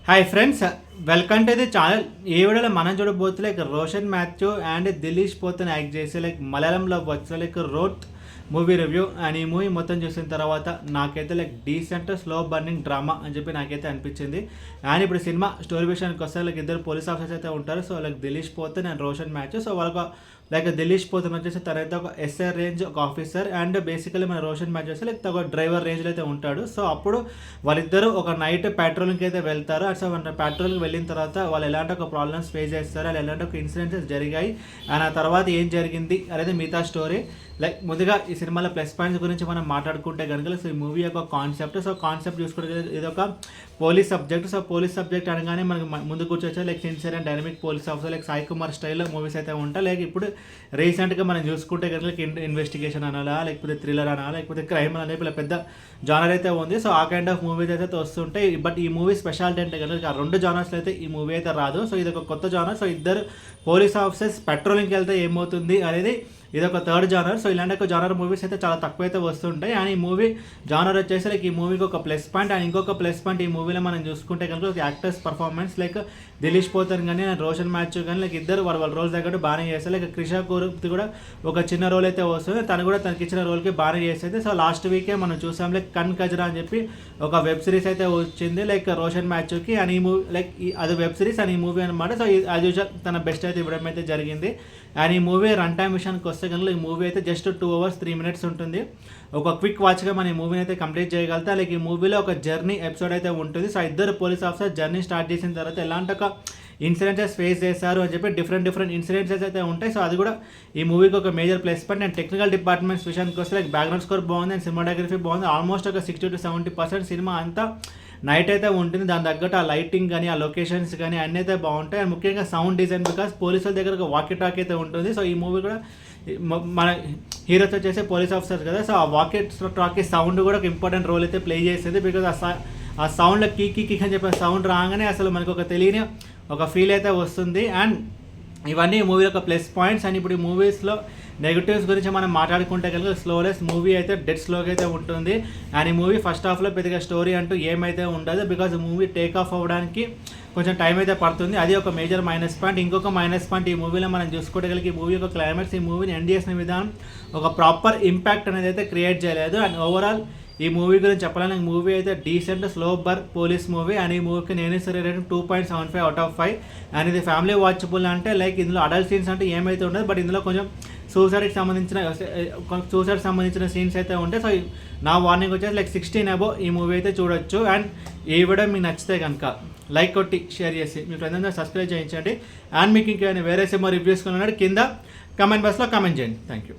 Hi friends, welcome to the channel. ఈ వీడియోలో మనం చూడబోతే like Roshan Mathew and Dileesh Pothan act చేసి లైక్ మలయాళంలో వచ్చే like Ronth movie review. And ఈ మూవీ మొత్తం చూసిన తర్వాత నాకైతే like decent slow burning drama అని చెప్పి నాకైతే అనిపించింది. అండ్ ఇప్పుడు సినిమా స్టోరీ విషయానికి వస్తే లైక్ ఇద్దరు పోలీస్ ఆఫీసర్స్ అయితే ఉంటారు. So like Dileesh Pothan and Roshan Mathew. So వాళ్ళకు లైక్ దిలీష్ పోతన్ వచ్చేసి తనైతే ఒక ఎస్ఐ రేంజ్ ఒక ఆఫీసర్ అండ్ బేసికలీ మన రోషన్ మాథ్యూ వస్తే లైక్ ఒక డ్రైవర్ రేంజ్లో అయితే ఉంటాడు. సో అప్పుడు వాళ్ళిద్దరూ ఒక నైట్ పెట్రోలింగ్కి అయితే వెళ్తారు. సో పెట్రోల్కి వెళ్ళిన తర్వాత వాళ్ళు ఎలాంటి ఒక ప్రాబ్లమ్స్ ఫేస్ చేస్తారు, వాళ్ళు ఎలాంటి ఒక ఇన్సిడెంట్స్ జరిగాయి అండ్ ఆ తర్వాత ఏం జరిగింది అనేది మిగతా స్టోరీ. లైక్ ముందుగా ఈ సినిమాలో ప్లస్ పాయింట్స్ గురించి మనం మాట్లాడుకుంటే కనుక సో ఈ మూవీ యొక్క కాన్సెప్ట్. సో కాన్సెప్ట్ చూసుకుంటే ఇది ఒక police subject. So police subject అనగానే మనకు ముందు కూర్చొచ్చా like sincere and dynamic police officer like Sai Kumar స్టైల్లో మూవీస్ అయితే ఉంటాయి. లైక్ ఇప్పుడు రీసెంట్గా మనం చూసుకుంటే కనుక ఇన్వెస్టిగేషన్ అనాలా, లేకపోతే థ్రిల్లర్ అనాలా, లేకపోతే క్రైమ్ అనేది ఇలా పెద్ద జానర్ అయితే ఉంది. సో ఆ కైండ్ ఆఫ్ మూవీస్ అయితే వస్తుంటాయి. బట్ ఈ మూవీ స్పెషాలిటీ అంటే కనుక ఆ రెండు జానర్స్లో అయితే ఈ మూవీ అయితే రాదు. సో ఇది ఒక కొత్త జానర్. సో ఇద్దరు పోలీస్ ఆఫీసర్స్ పెట్రోలింగ్కి వెళ్తే ఏమవుతుంది అనేది ఇది ఒక థర్డ్ జానర్. సో ఇలాంటి ఒక జానర్ మూవీస్ అయితే చాలా తక్కువ అయితే వస్తుంటాయి. అండ్ ఈ మూవీ జానర్ వచ్చేసి లైక్ ఈ మూవీకి ఒక ప్లస్ పాయింట్. అండ్ ఇంకొక ప్లస్ పాయింట్ ఈ మూవీలో మనం చూసుకుంటే కనుక actors performance like Dileesh Pothan కానీ రోషన్ మాథ్యూ కానీ లైక్ ఇద్దరు వాళ్ళ రోల్స్ దగ్గర బాగానే చేస్తారు. లైక్ క్రిషా కురుప్తి కూడా ఒక చిన్న రోల్ అయితే వస్తుంది. తను కూడా తనకి ఇచ్చిన రోల్కి బాగానే చేస్తుంది. సో లాస్ట్ వీకే మనం చూసాం లైక్ కన్ కజరా అని చెప్పి ఒక వెబ్ సిరీస్ అయితే వచ్చింది లైక్ రోషన్ మాథ్యూకి. అండ్ ఈ మూవీ లైక్ అది వెబ్ సిరీస్ అండ్ ఈ మూవీ అనమాట. సో యాజ్ యూజువల్ తన బెస్ట్ అయితే ఇవ్వడం అయితే జరిగింది. అండ్ ఈ మూవీ రన్ టైమ్ విషయానికి వస్తే కనుక ఈ మూవీ అయితే జస్ట్ 2 hours 3 minutes ఉంటుంది. ఒక క్విక్ వాచ్గా మనం ఈ మూవీని అయితే కంప్లీట్ చేయగలుగుతా. లైక్ ఈ మూవీలో ఒక జర్నీ ఎపిసోడ్ అయితే ఉంటుంది. సో ఇద్దరు పోలీస్ ఆఫీసర్ జర్నీ స్టార్ట్ చేసిన తర్వాత ఎలాంటి ఒక ఇన్సిడెంట్స్ ఫేస్ చేస్తారు అని చెప్పి డిఫరెంట్ ఇన్సిడెంట్స్ అయితే ఉంటాయి. సో అది కూడా ఈ మూవీకి ఒక major plus point. And technical departments విషయానికి వస్తే లైక్ బ్యాక్గ్రౌండ్ స్కోర్ బాగుంది అండ్ సినిమాటోగ్రఫీ బాగుంది. ఆల్మోస్ట్ ఒక 60 to 70% సినిమా అంతా నైట్ అయితే ఉంటుంది. దాని తగ్గట్టు ఆ లైటింగ్ కానీ ఆ లొకేషన్స్ కానీ అన్నీ అయితే బాగుంటాయి. అండ్ ముఖ్యంగా సౌండ్ డిజైన్ బికాస్ పోలీసుల దగ్గర ఒక వాకీ టాక్ అయితే ఉంటుంది. సో ఈ మూవీ కూడా మన హీరోతో చేసే పోలీస్ ఆఫీసర్స్ కదా. సో ఆ వాకీ టాకీ సౌండ్ కూడా ఒక ఇంపార్టెంట్ రోల్ అయితే ప్లే చేస్తుంది. బికాజ్ ఆ సౌండ్లో కీ అని చెప్పే సౌండ్ రాగానే అసలు మనకు ఒక తెలియని ఒక ఫీల్ అయితే వస్తుంది. అండ్ ఇవన్నీ మూవీలో ఒక ప్లస్ పాయింట్స్. అండ్ ఇప్పుడు ఈ మూవీస్లో నెగిటివ్స్ గురించి మనం మాట్లాడుకుంటే కనుక స్లోలెస్ మూవీ అయితే డెడ్ స్లోగా అయితే ఉంటుంది. అండ్ ఈ మూవీ ఫస్ట్ హాఫ్లో పెద్దగా స్టోరీ అంటూ ఏమైతే ఉండదు. బికాజ్ మూవీ టేక్ ఆఫ్ అవ్వడానికి కొంచెం టైం అయితే పడుతుంది. అది ఒక మేజర్ మైనస్ పాయింట్. ఇంకొక మైనస్ పాయింట్ ఈ మూవీలో మనం చూసుకోవడం ఈ మూవీ యొక్క క్లైమాక్స్ ఈ మూవీని ఎండ్ చేసిన విధానం ఒక ప్రాపర్ ఇంపాక్ట్ అనేది అయితే క్రియేట్ చేయలేదు. అండ్ ఓవరాల్ ఈ మూవీ గురించి చెప్పాలని మూవీ అయితే డీసెంట్ స్లో బర్ పోలీస్ మూవీ. అండ్ ఈ మూవీకి నేను సరే రేటింగ్ 2.75 out of 5. అండ్ ఇది ఫ్యామిలీ వాచబుల్ అంటే లైక్ ఇందులో అడల్ట్ సీన్స్ అంటే ఏమైతే ఉండదు. బట్ ఇందులో కొంచెం సూసైడ్కి సంబంధించిన సీన్స్ అయితే ఉంటాయి. సో నా వార్నింగ్ వచ్చేసి లైక్ 16 above ఈ మూవీ అయితే చూడొచ్చు. అండ్ ఈ వీడియో మీకు నచ్చితే కనుక లైక్ కొట్టి షేర్ చేసి మీ ఫ్రెండ్స్ అందరూ సబ్స్క్రైబ్ చేయించండి. అండ్ మీకు ఇంకేమైనా వేరే సినిమా రివ్యూస్ కొన్నాడు కింద కమెంట్ బాక్స్లో కమెంట్ చేయండి. Thank you.